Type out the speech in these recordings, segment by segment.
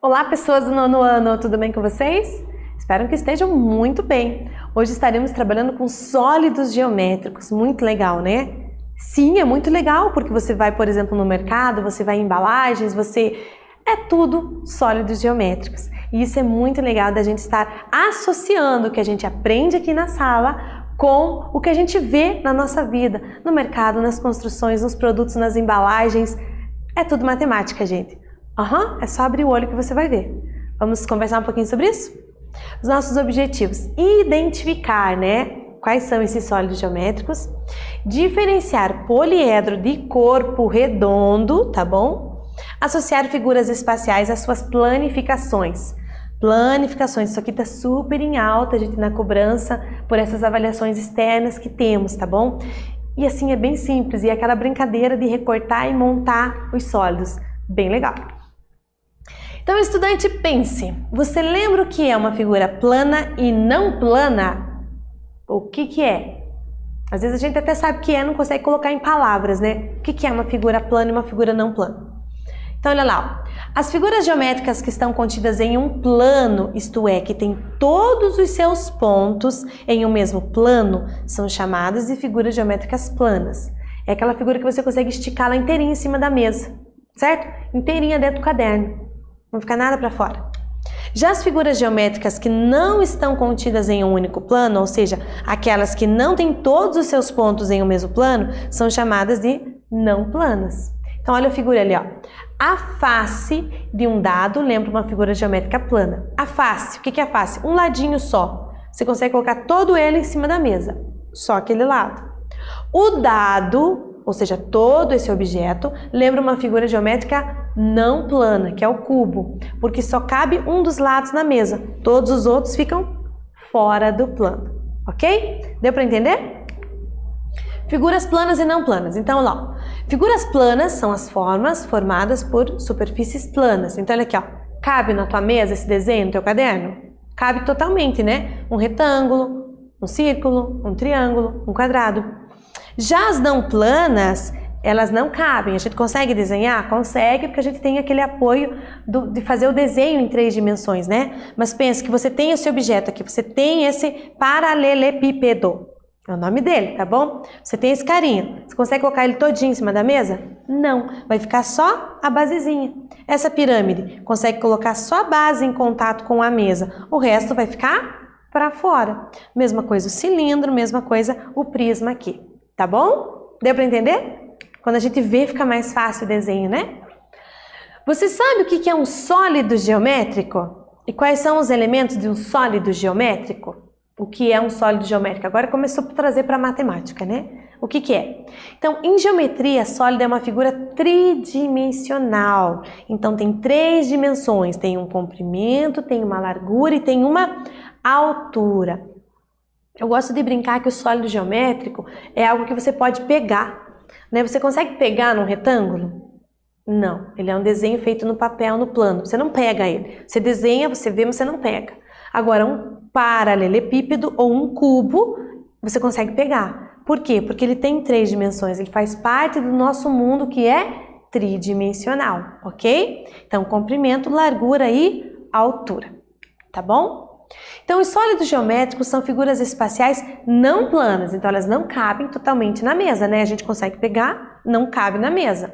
Olá, pessoas do nono ano, tudo bem com vocês? Espero que estejam muito bem. Hoje estaremos trabalhando com sólidos geométricos, muito legal, né? Sim, é muito legal, porque você vai, por exemplo, no mercado, você vai em embalagens, é tudo sólidos geométricos. E isso é muito legal da gente estar associando o que a gente aprende aqui na sala com o que a gente vê na nossa vida, no mercado, nas construções, nos produtos, nas embalagens. É tudo matemática, gente. É só abrir o olho que você vai ver. Vamos conversar um pouquinho sobre isso? Os nossos objetivos: identificar, quais são esses sólidos geométricos, diferenciar poliedro de corpo redondo, tá bom? Associar figuras espaciais às suas planificações. Planificações, isso aqui tá super em alta, gente, na cobrança, por essas avaliações externas que temos, tá bom? E assim é bem simples, e é aquela brincadeira de recortar e montar os sólidos. Bem legal. Então, estudante, pense, você lembra o que é uma figura plana e não plana? O que é? Às vezes a gente até sabe o que é, não consegue colocar em palavras, né? O que é uma figura plana e uma figura não plana? Então, olha lá, ó. As figuras geométricas que estão contidas em um plano, isto é, que tem todos os seus pontos em um mesmo plano, são chamadas de figuras geométricas planas. É aquela figura que você consegue esticá-la inteirinha em cima da mesa, certo? Inteirinha dentro do caderno. Não fica nada para fora. Já as figuras geométricas que não estão contidas em um único plano, ou seja, aquelas que não têm todos os seus pontos em um mesmo plano, são chamadas de não planas. Então, olha a figura ali, ó. A face de um dado lembra uma figura geométrica plana. A face, o que é a face? Um ladinho só. Você consegue colocar todo ele em cima da mesa, só aquele lado. O dado, ou seja, todo esse objeto, lembra uma figura geométrica não plana, que é o cubo, porque só cabe um dos lados na mesa, todos os outros ficam fora do plano, ok? Deu para entender? Figuras planas e não planas. Então, lá, figuras planas são as formas formadas por superfícies planas. Então, olha aqui, ó, cabe na tua mesa esse desenho no teu caderno? Cabe totalmente, né? Um retângulo, um círculo, um triângulo, um quadrado. Já as não planas, elas não cabem. A gente consegue desenhar? Consegue, porque a gente tem aquele apoio de fazer o desenho em 3 dimensões, né? Mas pense que você tem esse objeto aqui, você tem esse paralelepípedo. É o nome dele, tá bom? Você tem esse carinha. Você consegue colocar ele todinho em cima da mesa? Não. Vai ficar só a basezinha. Essa pirâmide, consegue colocar só a base em contato com a mesa. O resto vai ficar para fora. Mesma coisa o cilindro, mesma coisa o prisma aqui. Tá bom? Deu para entender? Quando a gente vê, fica mais fácil o desenho, né? Você sabe o que é um sólido geométrico? E quais são os elementos de um sólido geométrico? O que é um sólido geométrico? Agora começou a trazer para a matemática, né? O que é? Então, em geometria, sólido é uma figura tridimensional. Então, tem 3 dimensões. Tem um comprimento, tem uma largura e tem uma altura. Eu gosto de brincar que o sólido geométrico é algo que você pode pegar. Né? Você consegue pegar num retângulo? Não, ele é um desenho feito no papel, no plano. Você não pega ele. Você desenha, você vê, mas você não pega. Agora, um paralelepípedo ou um cubo, você consegue pegar. Por quê? Porque ele tem 3 dimensões. Ele faz parte do nosso mundo que é tridimensional, ok? Então, comprimento, largura e altura. Tá bom? Então, os sólidos geométricos são figuras espaciais não planas, então elas não cabem totalmente na mesa, né? A gente consegue pegar, não cabe na mesa.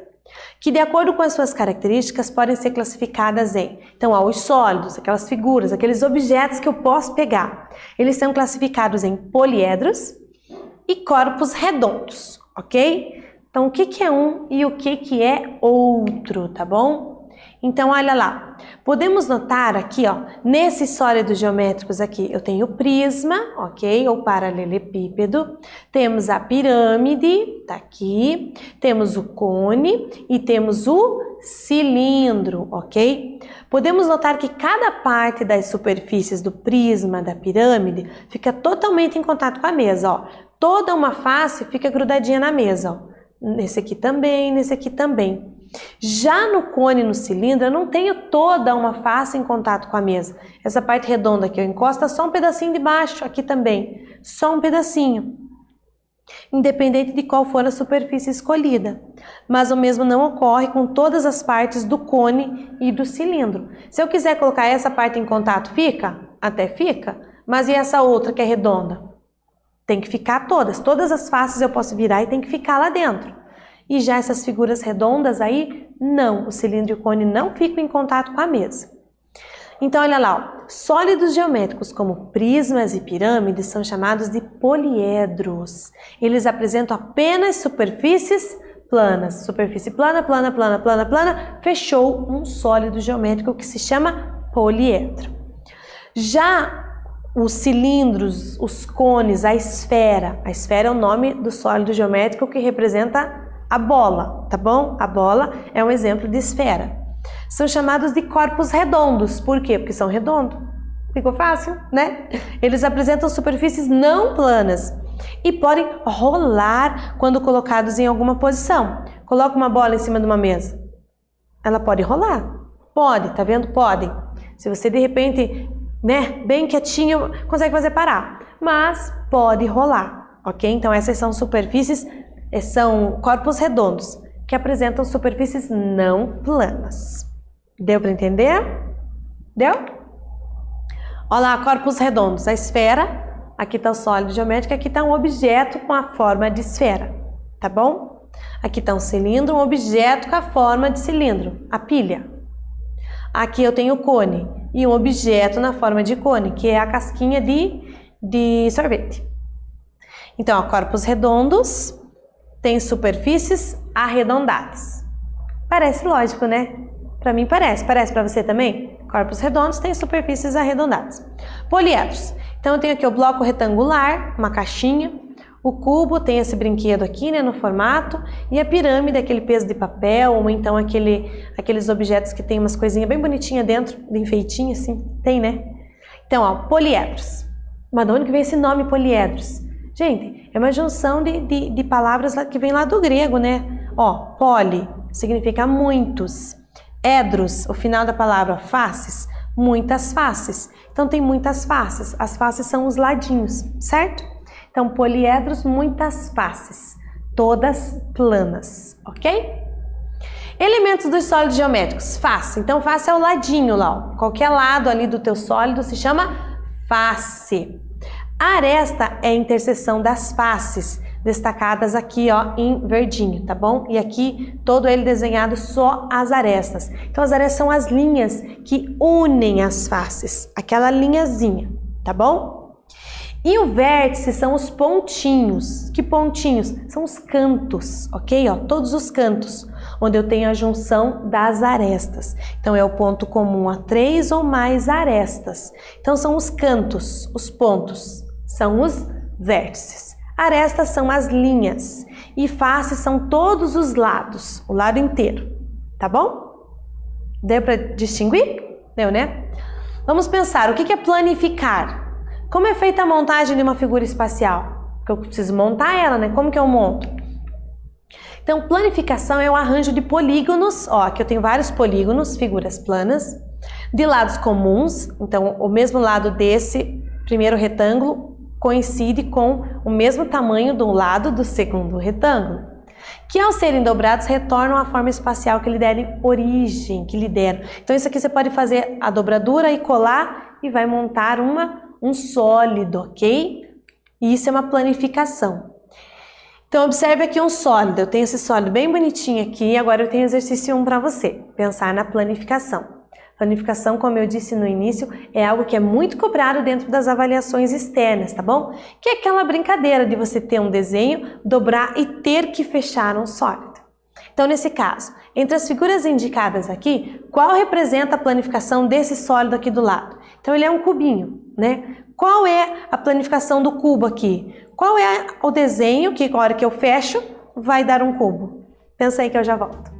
Que, de acordo com as suas características, podem ser classificadas em... Então, os sólidos, aquelas figuras, aqueles objetos que eu posso pegar. Eles são classificados em poliedros e corpos redondos, ok? Então, o que é um e o que é outro, tá bom? Então, olha lá, podemos notar aqui, ó, nesses sólidos geométricos aqui, eu tenho o prisma, ok? Ou paralelepípedo, temos a pirâmide, tá aqui, temos o cone e temos o cilindro, ok? Podemos notar que cada parte das superfícies do prisma, da pirâmide, fica totalmente em contato com a mesa, ó. Toda uma face fica grudadinha na mesa, ó. Nesse aqui também, nesse aqui também. Já no cone e no cilindro, eu não tenho toda uma face em contato com a mesa. Essa parte redonda aqui, eu encosto só um pedacinho de baixo, aqui também, só um pedacinho. independente de qual for a superfície escolhida. Mas o mesmo não ocorre com todas as partes do cone e do cilindro. Se eu quiser colocar essa parte em contato, fica? Até fica. Mas e essa outra que é redonda? Tem que ficar todas as faces eu posso virar e tem que ficar lá dentro. E já essas figuras redondas aí, não, o cilindro e o cone não ficam em contato com a mesa. Então, olha lá, ó, sólidos geométricos como prismas e pirâmides são chamados de poliedros. Eles apresentam apenas superfícies planas. Superfície plana, plana, plana, plana, plana, fechou um sólido geométrico que se chama poliedro. Já os cilindros, os cones, a esfera é o nome do sólido geométrico que representa a bola, tá bom? A bola é um exemplo de esfera. São chamados de corpos redondos. Por quê? Porque são redondos. Ficou fácil, né? Eles apresentam superfícies não planas e podem rolar quando colocados em alguma posição. Coloca uma bola em cima de uma mesa. Ela pode rolar? Pode, tá vendo? Podem. Se você de repente, né, bem quietinho, consegue fazer parar. Mas pode rolar, ok? Então essas são superfícies, são corpos redondos que apresentam superfícies não planas. Deu para entender? Deu? Olha lá, corpos redondos, a esfera, aqui está o sólido geométrico, aqui está um objeto com a forma de esfera, tá bom? Aqui está um cilindro, um objeto com a forma de cilindro, a pilha. Aqui eu tenho o cone e um objeto na forma de cone, que é a casquinha de sorvete. Então, ó, corpos redondos têm superfícies arredondadas. Parece lógico, né? Para mim parece. Parece para você também? Corpos redondos têm superfícies arredondadas. Poliedros. Então eu tenho aqui o bloco retangular, uma caixinha. O cubo tem esse brinquedo aqui, né, no formato. E a pirâmide, aquele peso de papel, ou então aqueles objetos que tem umas coisinhas bem bonitinhas dentro, de enfeitinho assim. Tem, né? Então, ó, poliedros. Mas de onde que vem esse nome poliedros? Gente, é uma junção de palavras que vem lá do grego, né? Ó, poli significa muitos. Edros, o final da palavra faces, muitas faces. Então tem muitas faces. As faces são os ladinhos, certo? Então poliedros, muitas faces, todas planas, ok? Elementos dos sólidos geométricos, face. Então face é o ladinho lá, ó. Qualquer lado ali do teu sólido se chama face. A aresta é a interseção das faces, destacadas aqui, ó, em verdinho, tá bom? E aqui todo ele desenhado só as arestas. Então as arestas são as linhas que unem as faces, aquela linhazinha, tá bom? E o vértice são os pontinhos. Que pontinhos? São os cantos, ok? Ó, todos os cantos, onde eu tenho a junção das arestas. Então é o ponto comum a 3 ou mais arestas. Então são os cantos, os pontos, são os vértices. Arestas são as linhas e faces são todos os lados, o lado inteiro, tá bom? Deu para distinguir? Deu, né? Vamos pensar, o que é planificar? Como é feita a montagem de uma figura espacial? Porque eu preciso montar ela, né? Como que eu monto? Então, planificação é o arranjo de polígonos, ó, aqui eu tenho vários polígonos, figuras planas, de lados comuns, então o mesmo lado desse primeiro retângulo coincide com o mesmo tamanho do lado do segundo retângulo, que ao serem dobrados retornam à forma espacial que lhe deram origem, que lhe deram. Então isso aqui você pode fazer a dobradura e colar e vai montar um sólido, ok? E isso é uma planificação. Então observe aqui um sólido, eu tenho esse sólido bem bonitinho aqui e agora eu tenho exercício 1 para você, pensar na planificação. Planificação, como eu disse no início, é algo que é muito cobrado dentro das avaliações externas, tá bom? Que é aquela brincadeira de você ter um desenho, dobrar e ter que fechar um sólido. Então, nesse caso, entre as figuras indicadas aqui, qual representa a planificação desse sólido aqui do lado? Então, ele é um cubinho, né? Qual é a planificação do cubo aqui? Qual é o desenho que, na hora que eu fecho, vai dar um cubo? Pensa aí que eu já volto.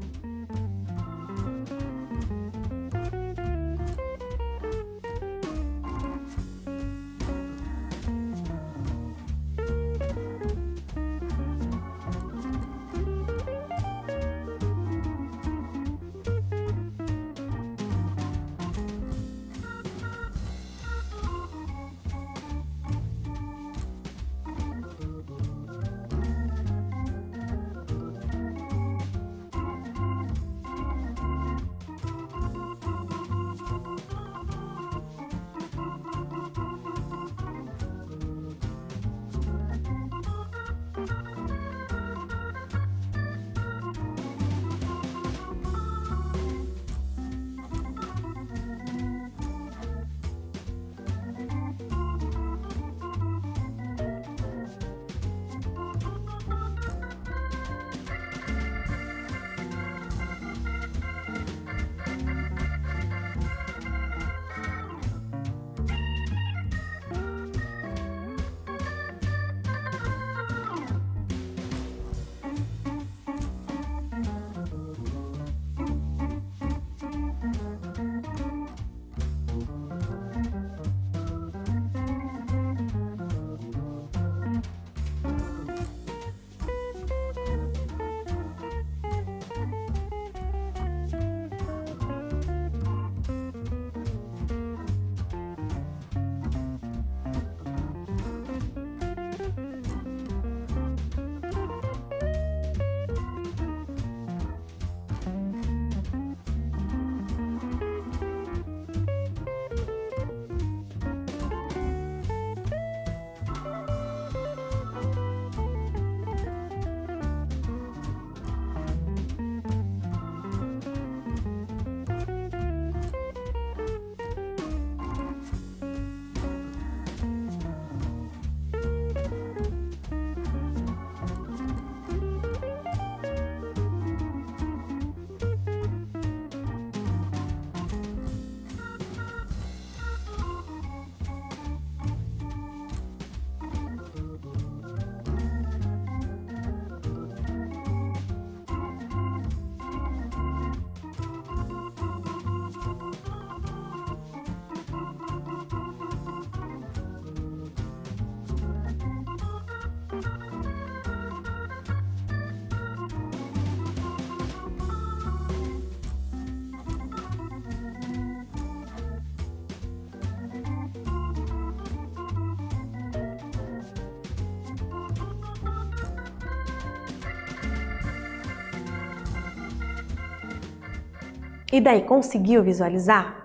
E daí, conseguiu visualizar?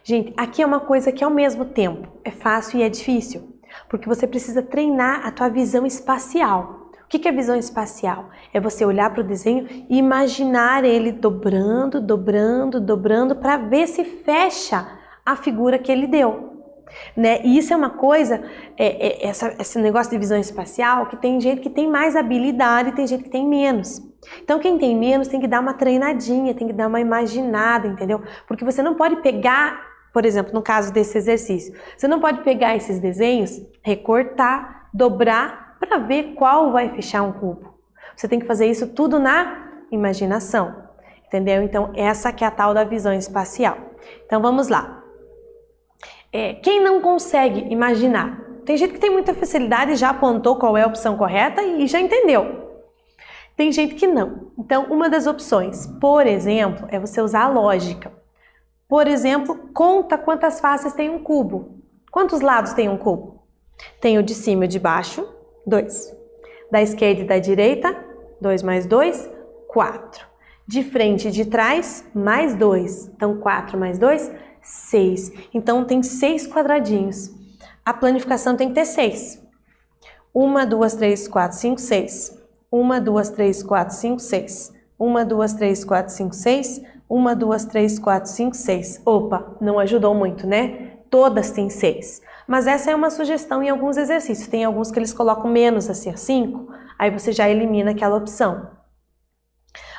Gente, aqui é uma coisa que ao mesmo tempo é fácil e é difícil, porque você precisa treinar a tua visão espacial. O que é visão espacial? É você olhar para o desenho e imaginar ele dobrando, dobrando, dobrando para ver se fecha a figura que ele deu. Né? E isso é uma coisa, esse negócio de visão espacial, que tem gente que tem mais habilidade e tem gente que tem menos. Então quem tem menos tem que dar uma treinadinha, tem que dar uma imaginada, entendeu? Porque você não pode pegar, por exemplo, no caso desse exercício, você não pode pegar esses desenhos, recortar, dobrar para ver qual vai fechar um cubo. Você tem que fazer isso tudo na imaginação, entendeu? Então essa que é a tal da visão espacial. Então vamos lá. Quem não consegue imaginar? Tem gente que tem muita facilidade e já apontou qual é a opção correta e já entendeu. Tem gente que não. Então, uma das opções, por exemplo, é você usar a lógica. Por exemplo, conta quantas faces tem um cubo. Quantos lados tem um cubo? Tem o de cima e o de baixo, 2. Da esquerda e da direita, 2 mais 2, 4. De frente e de trás, mais 2. Então, 4 mais 2, 6. Então, tem 6 quadradinhos. A planificação tem que ter 6. 1, 2, 3, 4, 5, 6. 1, 2, 3, 4, 5, 6. 1, 2, 3, 4, 5, 6. 1, 2, 3, 4, 5, 6. Opa, não ajudou muito, né? Todas têm 6. Mas essa é uma sugestão em alguns exercícios. Tem alguns que eles colocam menos, assim, 5. Aí você já elimina aquela opção.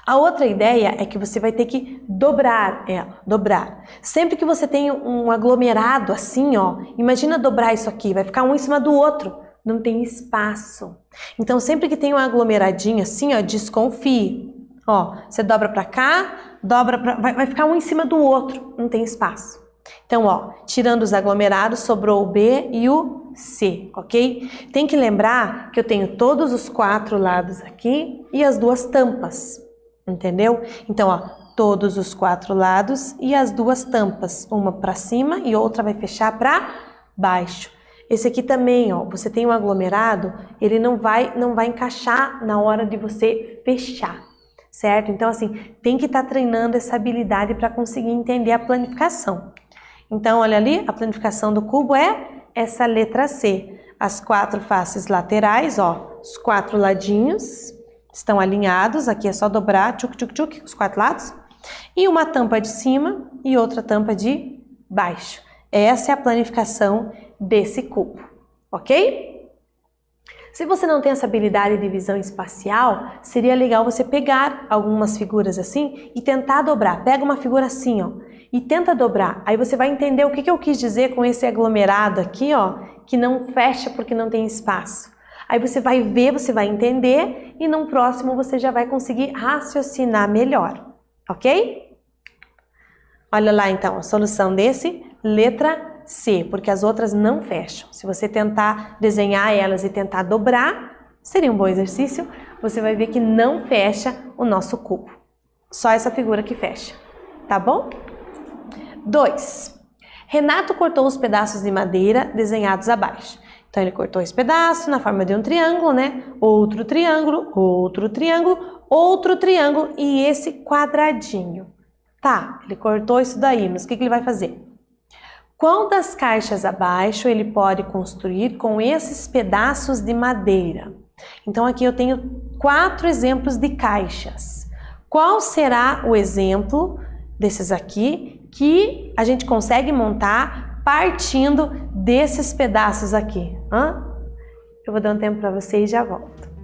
A outra ideia é que você vai ter que dobrar ela, dobrar. Sempre que você tem um aglomerado assim, ó, imagina dobrar isso aqui, vai ficar um em cima do outro, não tem espaço. Então, sempre que tem um aglomeradinho assim, ó, desconfie. Ó, você dobra pra cá, dobra pra... vai ficar um em cima do outro, não tem espaço. Então, ó, tirando os aglomerados, sobrou o B e o C, ok? Tem que lembrar que eu tenho todos os 4 lados aqui e as 2 tampas. Entendeu? Então, ó, todos os 4 lados e as 2 tampas, uma para cima e outra vai fechar para baixo. Esse aqui também, ó, você tem um aglomerado, ele não vai encaixar na hora de você fechar, certo? Então, assim, tem que estar treinando essa habilidade para conseguir entender a planificação. Então, olha ali, a planificação do cubo é essa letra C. As 4 faces laterais, ó, os 4 ladinhos estão alinhados, aqui é só dobrar, tchuc, tchuc, tchuc, os 4 lados. E uma tampa de cima e outra tampa de baixo. Essa é a planificação desse cubo, ok? Se você não tem essa habilidade de visão espacial, seria legal você pegar algumas figuras assim e tentar dobrar. Pega uma figura assim, ó, e tenta dobrar. Aí você vai entender o que eu quis dizer com esse aglomerado aqui, ó, que não fecha porque não tem espaço. Aí você vai ver, você vai entender e no próximo você já vai conseguir raciocinar melhor, ok? Olha lá então a solução desse, letra C, porque as outras não fecham. Se você tentar desenhar elas e tentar dobrar, seria um bom exercício, você vai ver que não fecha o nosso cubo. Só essa figura que fecha, tá bom? 2. Renato cortou os pedaços de madeira desenhados abaixo. Então, ele cortou esse pedaço na forma de um triângulo, né? Outro triângulo, outro triângulo, outro triângulo e esse quadradinho. Tá, ele cortou isso daí, mas o que ele vai fazer? Qual das caixas abaixo ele pode construir com esses pedaços de madeira? Então, aqui eu tenho 4 exemplos de caixas. Qual será o exemplo desses aqui que a gente consegue montar partindo desses pedaços aqui? Eu vou dar um tempo para vocês e já volto.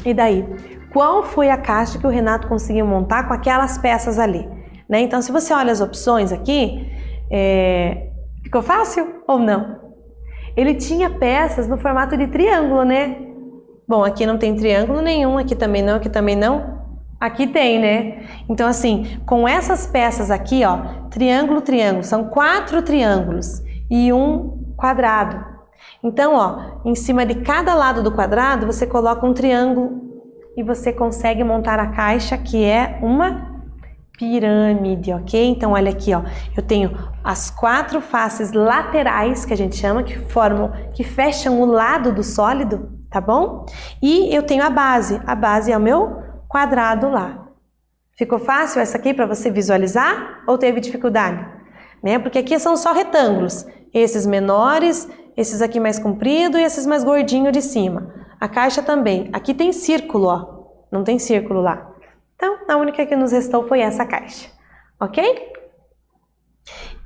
E daí? Qual foi a caixa que o Renato conseguiu montar com aquelas peças ali? Né? Então, se você olha as opções aqui, ficou fácil ou não? Ele tinha peças no formato de triângulo, né? Bom, aqui não tem triângulo nenhum, aqui também não, aqui também não. Aqui tem, né? Então, assim, com essas peças aqui, ó, triângulo, triângulo, são 4 triângulos e um quadrado. Então, ó, em cima de cada lado do quadrado, você coloca um triângulo e você consegue montar a caixa, que é uma pirâmide, ok? Então, olha aqui, ó, eu tenho as 4 faces laterais, que a gente chama, que fecham o lado do sólido, tá bom? E eu tenho a base é o meu quadrado lá. Ficou fácil essa aqui para você visualizar ou teve dificuldade? Né? Porque aqui são só retângulos, esses menores, esses aqui mais compridos e esses mais gordinhos de cima. A caixa também. Aqui tem círculo, ó. Não tem círculo lá. Então, a única que nos restou foi essa caixa. Ok?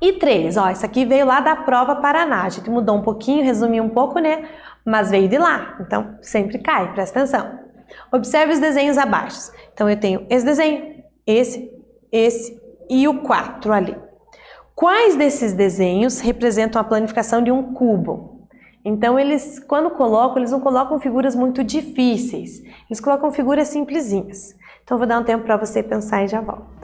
E 3, ó. Essa aqui veio lá da prova Paraná. A gente mudou um pouquinho, resumiu um pouco, né? Mas veio de lá. Então, sempre cai. Presta atenção. Observe os desenhos abaixo. Então, eu tenho esse desenho, esse e o 4 ali. Quais desses desenhos representam a planificação de um cubo? Então, eles, quando colocam, eles não colocam figuras muito difíceis. Eles colocam figuras simplesinhas. Então, vou dar um tempo para você pensar e já volto.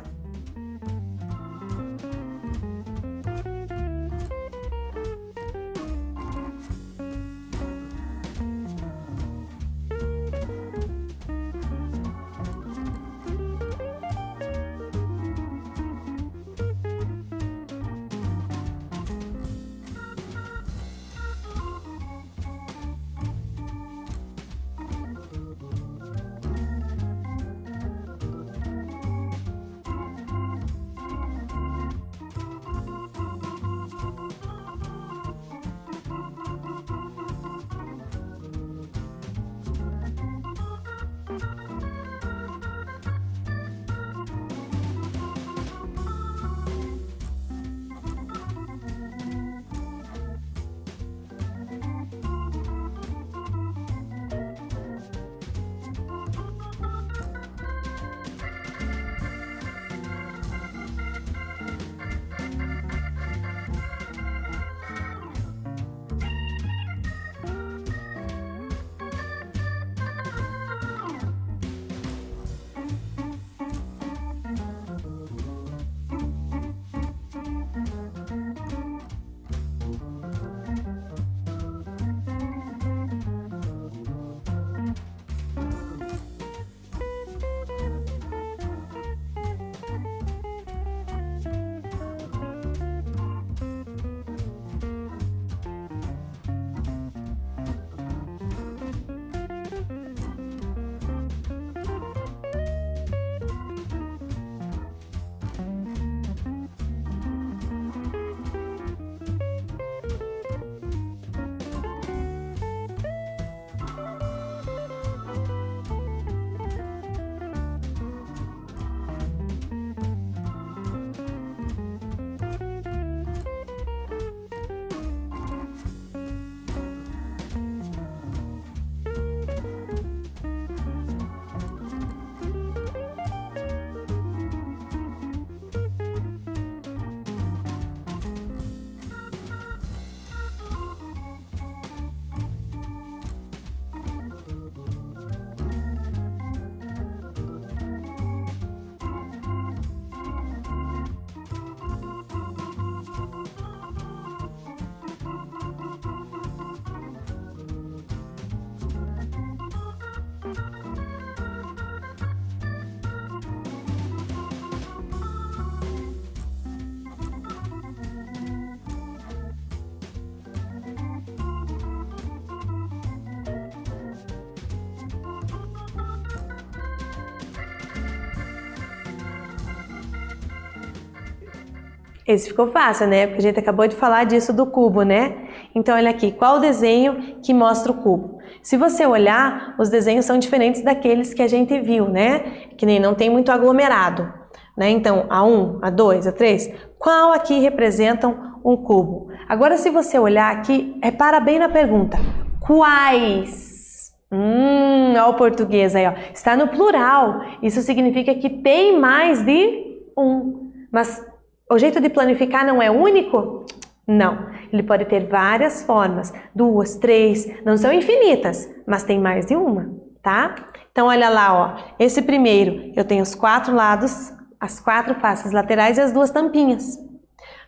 Esse ficou fácil, né? Porque a gente acabou de falar disso do cubo, né? Então, olha aqui, qual o desenho que mostra o cubo? Se você olhar, os desenhos são diferentes daqueles que a gente viu, né? Que nem não tem muito aglomerado, né? Então, A1, A2, A3, qual aqui representam um cubo? Agora, se você olhar aqui, repara bem na pergunta. Quais? Olha o português aí, ó. Está no plural. Isso significa que tem mais de um. Mas o jeito de planificar não é único? Não. Ele pode ter várias formas. 2, 3, não são infinitas, mas tem mais de uma, tá? Então, olha lá, ó. Esse primeiro, eu tenho os 4 lados, as 4 faces laterais e as 2 tampinhas.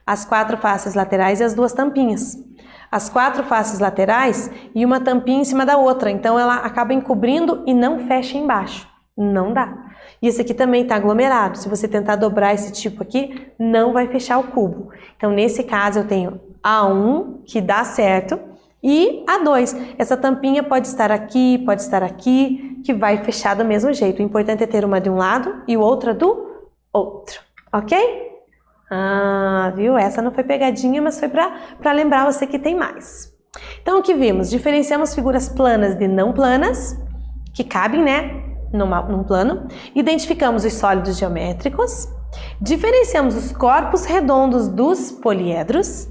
As 4 faces laterais e as 2 tampinhas. As 4 faces laterais e uma tampinha em cima da outra. Então, ela acaba encobrindo e não fecha embaixo. Não dá. E esse aqui também está aglomerado. Se você tentar dobrar esse tipo aqui, não vai fechar o cubo. Então, nesse caso, eu tenho A1, que dá certo, e A2. Essa tampinha pode estar aqui, que vai fechar do mesmo jeito. O importante é ter uma de um lado e outra do outro. Ok? Viu? Essa não foi pegadinha, mas foi para lembrar você que tem mais. Então, o que vimos? Diferenciamos figuras planas de não planas, que cabem, né, num plano. Identificamos os sólidos geométricos. Diferenciamos os corpos redondos dos poliedros.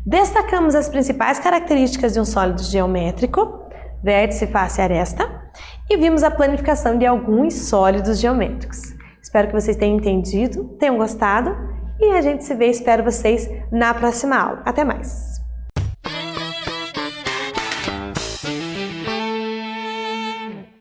Destacamos as principais características de um sólido geométrico, vértice, face e aresta. E vimos a planificação de alguns sólidos geométricos. Espero que vocês tenham entendido, tenham gostado. E a gente se vê, espero vocês na próxima aula. Até mais!